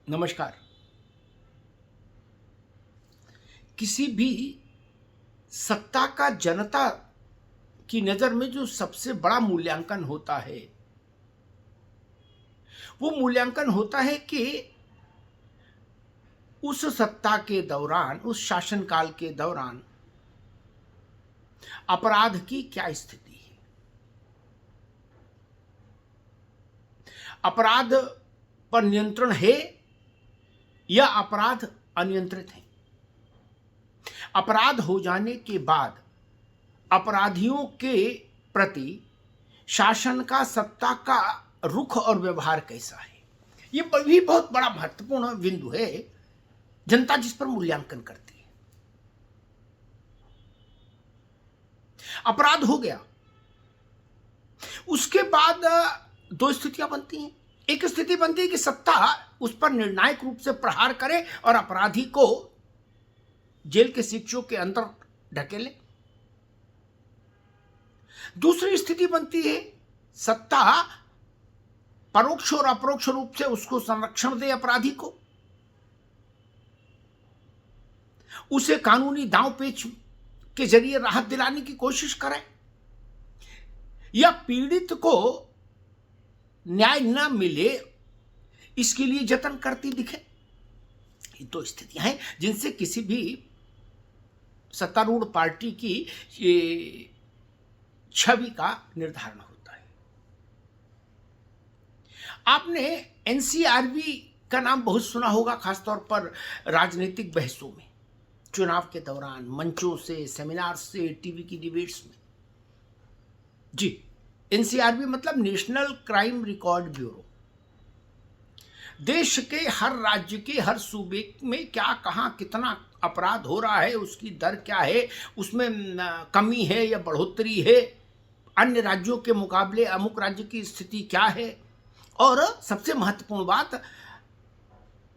नमस्कार। किसी भी सत्ता का जनता की नज़र में जो सबसे बड़ा मूल्यांकन होता है, वो मूल्यांकन होता है कि उस सत्ता के दौरान, उस शासनकाल के दौरान अपराध की क्या स्थिति है। अपराध पर नियंत्रण है या अपराध अनियंत्रित है। अपराध हो जाने के बाद अपराधियों के प्रति शासन का, सत्ता का रुख और व्यवहार कैसा है, ये भी बहुत बड़ा महत्वपूर्ण बिंदु है। जनता जिस पर मूल्यांकन करती है। अपराध हो गया, उसके बाद दो स्थितियां बनती हैं। एक स्थिति बनती है कि सत्ता उस पर निर्णायक रूप से प्रहार करे और अपराधी को जेल के शिक्षों के अंदर ढकेले। दूसरी स्थिति बनती है सत्ता परोक्ष और अपरोक्ष रूप से उसको संरक्षण दे, अपराधी को, उसे कानूनी दांव पेच के जरिए राहत दिलाने की कोशिश करे, या पीड़ित को न्याय न मिले इसके लिए जतन करती दिखे। ये दो स्थितियां हैं जिनसे किसी भी सत्तारूढ़ पार्टी की छवि का निर्धारण होता है। आपने एनसीआरबी का नाम बहुत सुना होगा, खासतौर पर राजनीतिक बहसों में, चुनाव के दौरान, मंचों से, सेमिनार से, टीवी की डिबेट्स में। जी, एनसीआरबी मतलब नेशनल क्राइम रिकॉर्ड ब्यूरो। देश के हर राज्य के हर सूबे में क्या, कहां, कितना अपराध हो रहा है, उसकी दर क्या है, उसमें कमी है या बढ़ोतरी है, अन्य राज्यों के मुकाबले अमुक राज्य की स्थिति क्या है, और सबसे महत्वपूर्ण बात,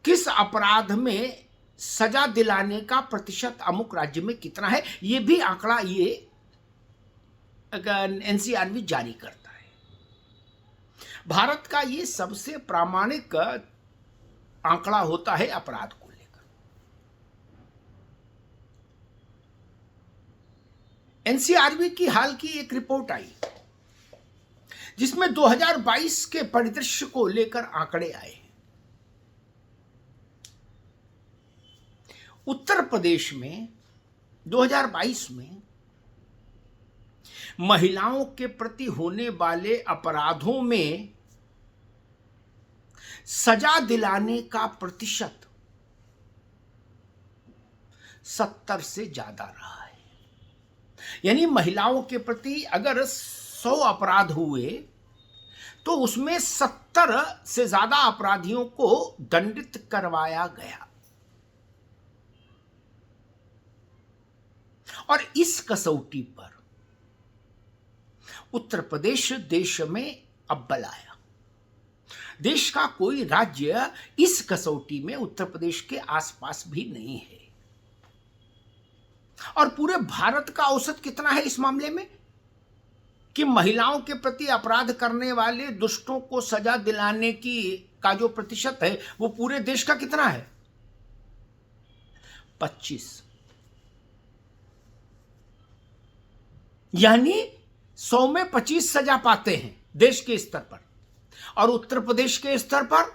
किस अपराध में सजा दिलाने का प्रतिशत अमुक राज्य में कितना है। ये भी आंकड़ा ये एनसीआरबी जारी करता है। भारत का ये सबसे प्रामाणिक आंकड़ा होता है अपराध को लेकर। एनसीआरबी की हाल की एक रिपोर्ट आई जिसमें 2022 के परिदृश्य को लेकर आंकड़े आए। उत्तर प्रदेश में 2022 में महिलाओं के प्रति होने वाले अपराधों में सजा दिलाने का प्रतिशत 70 से ज्यादा रहा है। यानी महिलाओं के प्रति अगर 100 अपराध हुए तो उसमें 70 से ज्यादा अपराधियों को दंडित करवाया गया। और इस कसौटी पर उत्तर प्रदेश देश में अव्वल आया। देश का कोई राज्य इस कसौटी में उत्तर प्रदेश के आसपास भी नहीं है। और पूरे भारत का औसत कितना है इस मामले में, कि महिलाओं के प्रति अपराध करने वाले दुष्टों को सजा दिलाने की का जो प्रतिशत है वो पूरे देश का कितना है, 25। यानी 100 में 25 सजा पाते हैं देश के स्तर पर, और उत्तर प्रदेश के स्तर पर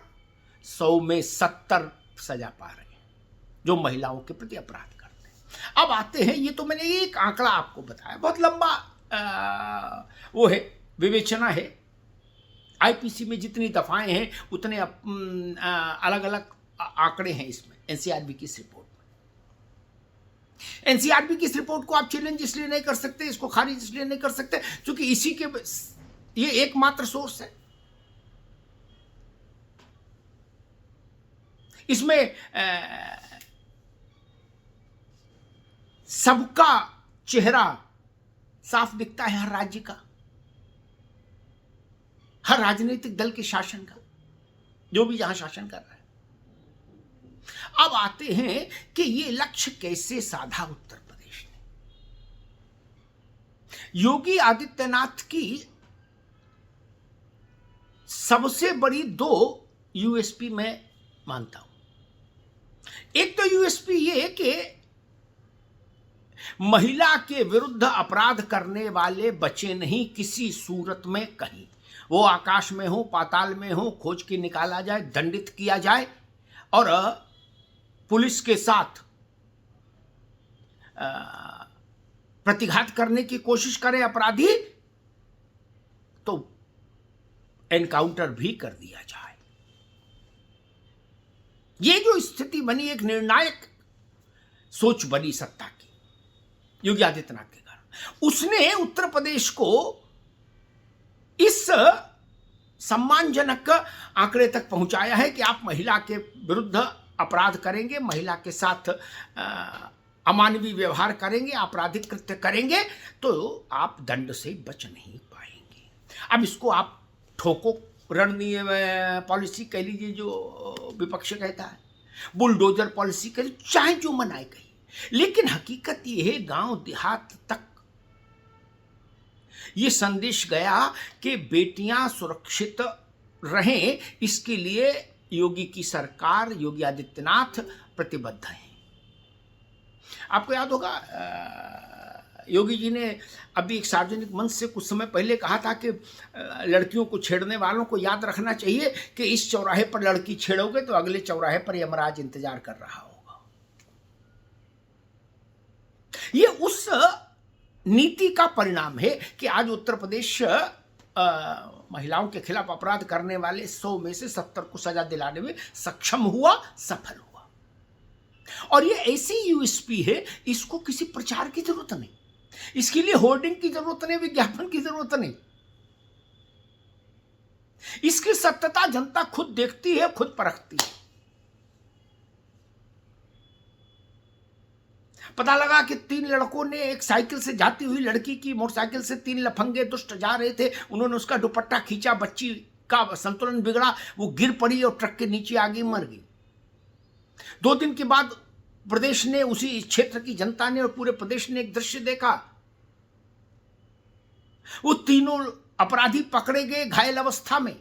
100 में 70 सजा पा रहे हैं जो महिलाओं के प्रति अपराध करते हैं। अब आते हैं, ये तो मैंने एक आंकड़ा आपको बताया, बहुत लंबा वो है, विवेचना है। आईपीसी में जितनी दफाएं हैं उतने अलग अलग आंकड़े हैं इसमें, एनसीआरबी की इस रिपोर्ट में। एनसीआरबी की इस रिपोर्ट को आप चैलेंज इसलिए नहीं कर सकते, इसको खारिज इसलिए नहीं कर सकते क्योंकि इसी के ये एकमात्र सोर्स है। इसमें सबका चेहरा साफ दिखता है, हर राज्य का, हर राजनीतिक दल के शासन का, जो भी जहां शासन कर रहा है। अब आते हैं कि ये लक्ष्य कैसे साधा उत्तर प्रदेश ने। योगी आदित्यनाथ की सबसे बड़ी 2 यूएसपी मैं मानता हूं। एक तो यूएसपी ये कि महिला के विरुद्ध अपराध करने वाले बचे नहीं किसी सूरत में कहीं, वो आकाश में हो पाताल में हो, खोज के निकाला जाए, दंडित किया जाए और पुलिस के साथ प्रतिघात करने की कोशिश करे अपराधी तो एनकाउंटर भी कर दिया जाए। ये जो स्थिति बनी, एक निर्णायक सोच बनी सत्ता की योगी आदित्यनाथ के कारण, उसने उत्तर प्रदेश को इस सम्मानजनक आंकड़े तक पहुंचाया है कि आप महिला के विरुद्ध अपराध करेंगे, महिला के साथ अमानवीय व्यवहार करेंगे, आपराधिक कृत्य करेंगे तो आप दंड से बच नहीं पाएंगे। अब इसको आप ठोको रणनीय पॉलिसी कह लीजिए, जो विपक्ष कहता है, बुलडोजर पॉलिसी कह लीजिए, चाहे जो मनाए कहिए, लेकिन हकीकत यह है गांव देहात तक ये संदेश गया कि बेटियां सुरक्षित रहें, इसके लिए योगी की सरकार, योगी आदित्यनाथ प्रतिबद्ध है। आपको याद होगा योगी जी ने अभी एक सार्वजनिक मंच से कुछ समय पहले कहा था कि लड़कियों को छेड़ने वालों को याद रखना चाहिए कि इस चौराहे पर लड़की छेड़ोगे तो अगले चौराहे पर यमराज इंतजार कर रहा होगा। ये उस नीति का परिणाम है कि आज उत्तर प्रदेश महिलाओं के खिलाफ अपराध करने वाले 100 में से 70 को सजा दिलाने में सक्षम हुआ, सफल हुआ। और ये ऐसी यूएसपी है, इसको किसी प्रचार की जरूरत नहीं, इसके लिए होर्डिंग की जरूरत नहीं, विज्ञापन की जरूरत नहीं। इसकी सत्यता जनता खुद देखती है, खुद परखती है। पता लगा कि 3 लड़कों ने एक साइकिल से जाती हुई लड़की की मोटरसाइकिल से 3 लफंगे दुष्ट जा रहे थे, उन्होंने उसका दुपट्टा खींचा, बच्ची का संतुलन बिगड़ा, वो गिर पड़ी और ट्रक के नीचे आ गई, मर गई। 2 दिन के बाद प्रदेश ने, उसी क्षेत्र की जनता ने और पूरे प्रदेश ने एक दृश्य देखा। वो तीनों अपराधी पकड़े गए घायल अवस्था में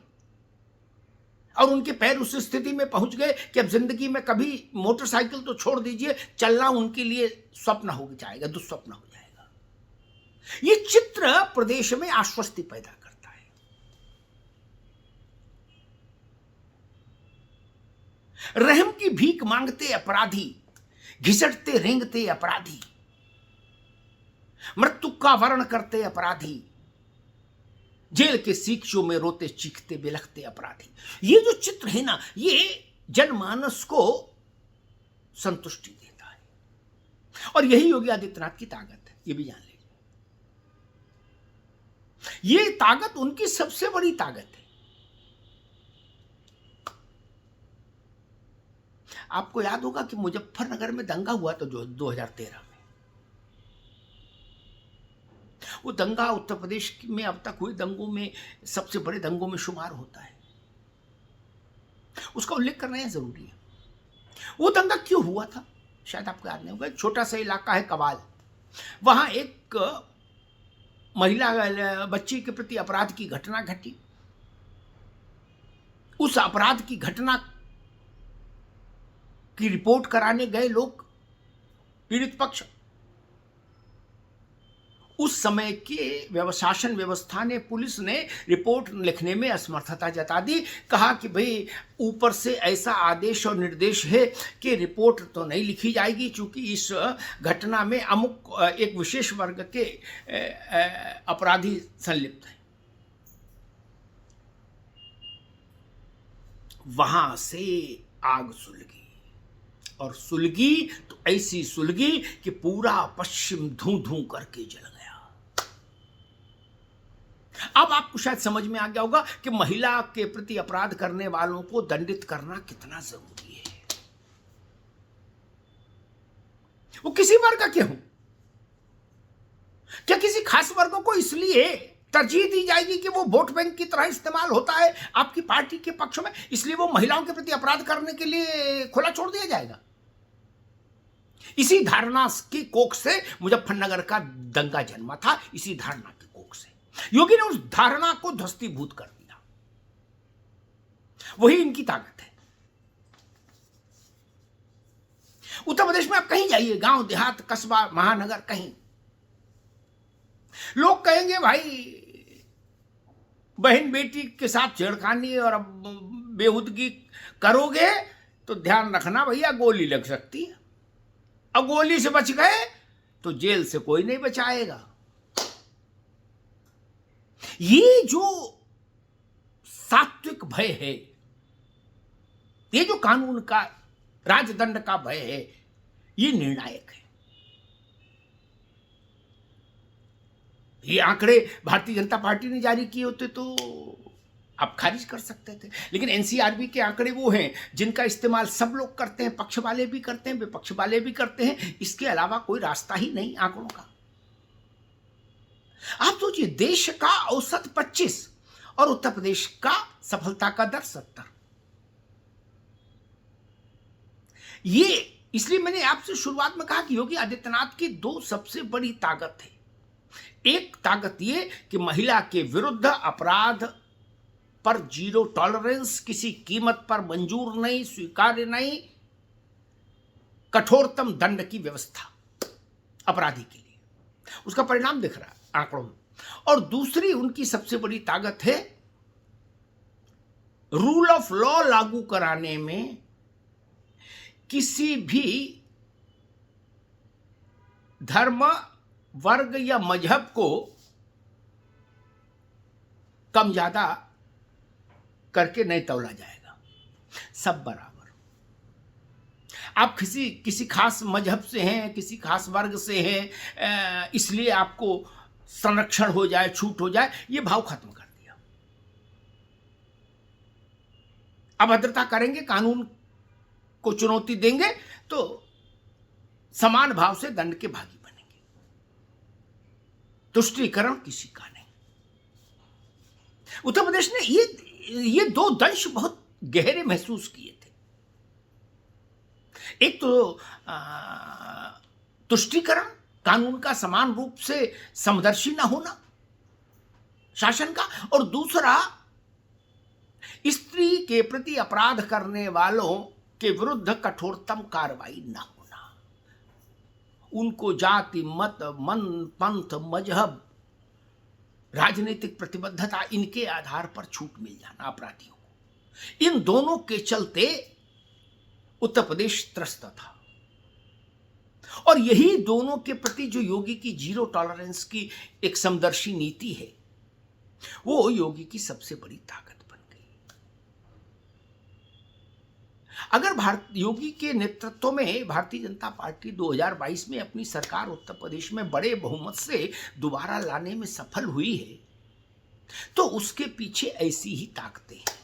और उनके पैर उस स्थिति में पहुंच गए कि अब जिंदगी में कभी मोटरसाइकिल तो छोड़ दीजिए, चलना उनके लिए स्वप्न हो जाएगा, दुस्वप्न हो जाएगा। ये चित्र प्रदेश में आश्वस्ति पैदा करता है। रहम की भीख मांगते अपराधी, घिसटते रेंगते अपराधी, मृत्यु का वर्ण करते अपराधी, जेल के सीखचों में रोते चीखते बिलखते अपराधी, ये जो चित्र है ना, ये जनमानस को संतुष्टि देता है। और यही योगी आदित्यनाथ की ताकत है, ये भी जान लीजिए। ये ताकत उनकी सबसे बड़ी ताकत है। आपको याद होगा कि मुजफ्फरनगर में दंगा हुआ था जो 2013 में। वो दंगा उत्तर प्रदेश में अब तक हुए दंगों में सबसे बड़े दंगों में शुमार होता है, उसका उल्लेख करना यह जरूरी है। वो दंगा क्यों हुआ था शायद आपको याद नहीं होगा। एक छोटा सा इलाका है कवाल, वहां एक महिला बच्ची के प्रति अपराध की घटना घटी। उस अपराध की घटना की रिपोर्ट कराने गए लोग, पीड़ित पक्ष, उस समय के शासन व्यवस्था ने, पुलिस ने रिपोर्ट लिखने में असमर्थता जता दी। कहा कि भाई ऊपर से ऐसा आदेश और निर्देश है कि रिपोर्ट तो नहीं लिखी जाएगी, क्योंकि इस घटना में अमुक एक विशेष वर्ग के अपराधी संलिप्त हैं। वहां से आग सुलगी, और सुलगी तो ऐसी सुलगी कि पूरा पश्चिम धूं धूं करके जल गया। अब आपको शायद समझ में आ गया होगा कि महिला के प्रति अपराध करने वालों को दंडित करना कितना जरूरी है। वो किसी वर्ग के हों, क्या किसी खास वर्ग को इसलिए तरजीह दी जाएगी कि वो वोट बैंक की तरह इस्तेमाल होता है आपकी पार्टी के पक्ष में, इसलिए वो महिलाओं के प्रति अपराध करने के लिए खुला छोड़ दिया जाएगा? इसी धारणा की कोख से मुजफ्फरनगर का दंगा जन्मा था, इसी धारणा की कोख से योगी ने उस धारणा को ध्वस्तीभूत कर दिया। वही इनकी ताकत है। उत्तर प्रदेश में आप कहीं जाइए, गांव देहात कस्बा महानगर, कहीं लोग कहेंगे भाई बहन बेटी के साथ छेड़खानी और अब बेहुदगी करोगे तो ध्यान रखना भैया गोली लग सकती है, अब गोली से बच गए तो जेल से कोई नहीं बचाएगा। ये जो सात्विक भय है, ये जो कानून का राजदंड का भय है, ये निर्णायक है। ये आंकड़े भारतीय जनता पार्टी ने जारी किए होते तो आप खारिज कर सकते थे, लेकिन एनसीआरबी के आंकड़े वो हैं जिनका इस्तेमाल सब लोग करते हैं, पक्ष वाले भी करते हैं, विपक्ष वाले भी करते हैं। इसके अलावा कोई रास्ता ही नहीं आंकड़ों का। आप सोचिए, देश का औसत 25 और उत्तर प्रदेश का सफलता का दर 70। ये इसलिए मैंने आपसे शुरुआत में कहा कि योगी आदित्यनाथ की दो सबसे बड़ी ताकत है। एक ताकत ये कि महिला के विरुद्ध अपराध पर जीरो टॉलरेंस, किसी कीमत पर मंजूर नहीं, स्वीकार्य नहीं, कठोरतम दंड की व्यवस्था अपराधी के लिए, उसका परिणाम दिख रहा है आंकड़ों में। और दूसरी उनकी सबसे बड़ी ताकत है रूल ऑफ लॉ लागू कराने में किसी भी धर्म, वर्ग या मजहब को कम ज्यादा करके नहीं तौला जाएगा, सब बराबर। आप किसी खास मजहब से हैं, किसी खास वर्ग से हैं, इसलिए आपको संरक्षण हो जाए, छूट हो जाए, ये भाव खत्म कर दिया। अभद्रता करेंगे, कानून को चुनौती देंगे तो समान भाव से दंड के भागी बनेंगे। तुष्टीकरण किसी का नहीं। उत्तर प्रदेश ने ये दो दंश बहुत गहरे महसूस किए थे। एक तो तुष्टीकरण, कानून का समान रूप से समदर्शी न होना शासन का, और दूसरा स्त्री के प्रति अपराध करने वालों के विरुद्ध कठोरतम कार्रवाई न होना। उनको जाति, मत, मन, पंथ, मजहब, राजनीतिक प्रतिबद्धता, इनके आधार पर छूट मिल जाना अपराधियों को। इन दोनों के चलते उत्तर प्रदेश त्रस्त था। और यही दोनों के प्रति जो योगी की जीरो टॉलरेंस की एक समदर्शी नीति है, वो योगी की सबसे बड़ी ताकत बन गई। अगर योगी के नेतृत्व में भारतीय जनता पार्टी 2022 में अपनी सरकार उत्तर प्रदेश में बड़े बहुमत से दोबारा लाने में सफल हुई है, तो उसके पीछे ऐसी ही ताकतें हैं।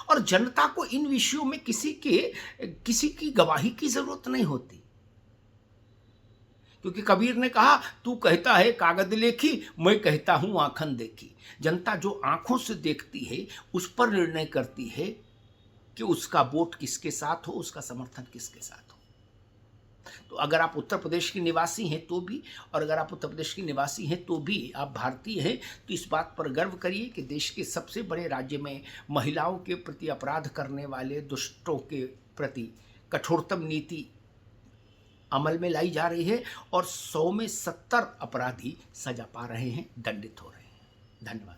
और जनता को इन विषयों में किसी की गवाही की जरूरत नहीं होती, क्योंकि कबीर ने कहा, तू कहता है कागज लेखी, मैं कहता हूं आंखन देखी। जनता जो आंखों से देखती है उस पर निर्णय करती है कि उसका वोट किसके साथ हो, उसका समर्थन किसके साथ हो। तो अगर आप उत्तर प्रदेश के निवासी हैं तो भी, और अगर आप उत्तर प्रदेश के निवासी हैं तो भी आप भारतीय हैं, तो इस बात पर गर्व करिए कि देश के सबसे बड़े राज्य में महिलाओं के प्रति अपराध करने वाले दुष्टों के प्रति कठोरतम नीति अमल में लाई जा रही है और 100 में 70 अपराधी सजा पा रहे हैं, दंडित हो रहे हैं। धन्यवाद।